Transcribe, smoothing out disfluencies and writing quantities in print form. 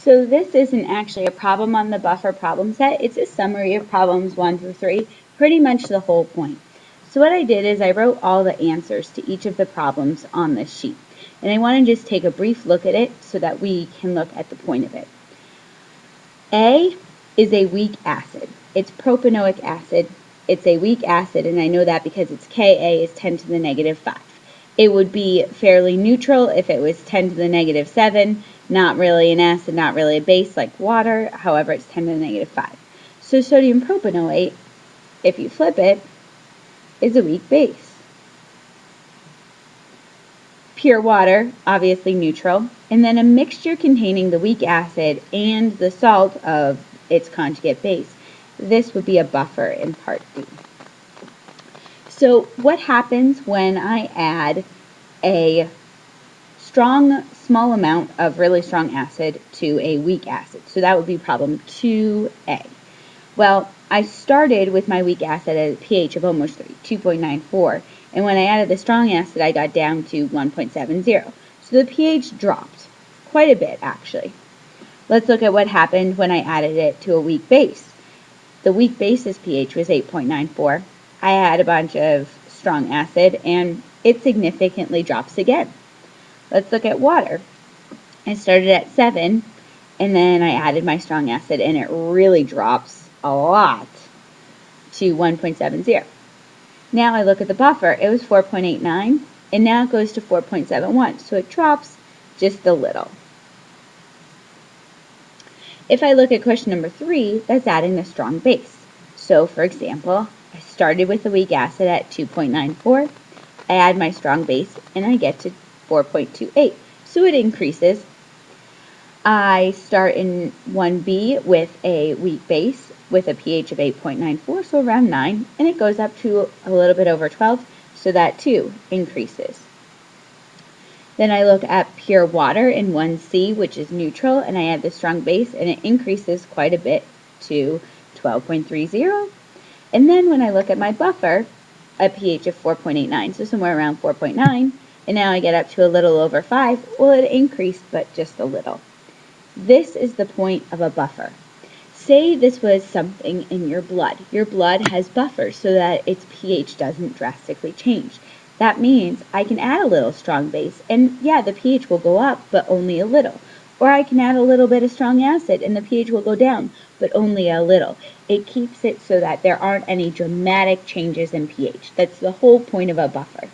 So this isn't actually a problem on the buffer problem set. It's a summary of problems 1 through 3, pretty much the whole point. So what I did is I wrote all the answers to each of the problems on this sheet. And I want to just take a brief look at it so that we can look at the point of it. A is a weak acid. It's propanoic acid. It's a weak acid, and I know that because its Ka is 10 to the negative 5. It would be fairly neutral if it was 10 to the negative 7, not really an acid, not really a base like water, however it's 10 to the negative 5. So sodium propanoate, if you flip it, is a weak base. Pure water, obviously neutral, and then a mixture containing the weak acid and the salt of its conjugate base. This would be a buffer in part B. So what happens when I add a small amount of really strong acid to a weak acid? So that would be problem 2A. Well, I started with my weak acid at a pH of almost 3, 2.94, and when I added the strong acid, I got down to 1.70. So the pH dropped quite a bit, actually. Let's look at what happened when I added it to a weak base. The weak base's pH was 8.94. I add a bunch of strong acid, and it significantly drops again. Let's look at water. I started at 7, and then I added my strong acid, and it really drops a lot to 1.70. Now I look at the buffer. It was 4.89, and now it goes to 4.71, so it drops just a little. If I look at question number 3, that's adding the strong base. So for example, I started with the weak acid at 2.94. I add my strong base, and I get to 4.28, so it increases. I start in 1B with a weak base with a pH of 8.94, so around 9, and it goes up to a little bit over 12, so that too increases. Then I look at pure water in 1C, which is neutral, and I add the strong base, and it increases quite a bit to 12.30. And then when I look at my buffer, a pH of 4.89, so somewhere around 4.9, and now I get up to a little over 5, well, it increased, but just a little. This is the point of a buffer. Say this was something in your blood. Your blood has buffers so that its pH doesn't drastically change. That means I can add a little strong base, and yeah, the pH will go up, but only a little. Or I can add a little bit of strong acid, and the pH will go down, but only a little. It keeps it so that there aren't any dramatic changes in pH. That's the whole point of a buffer.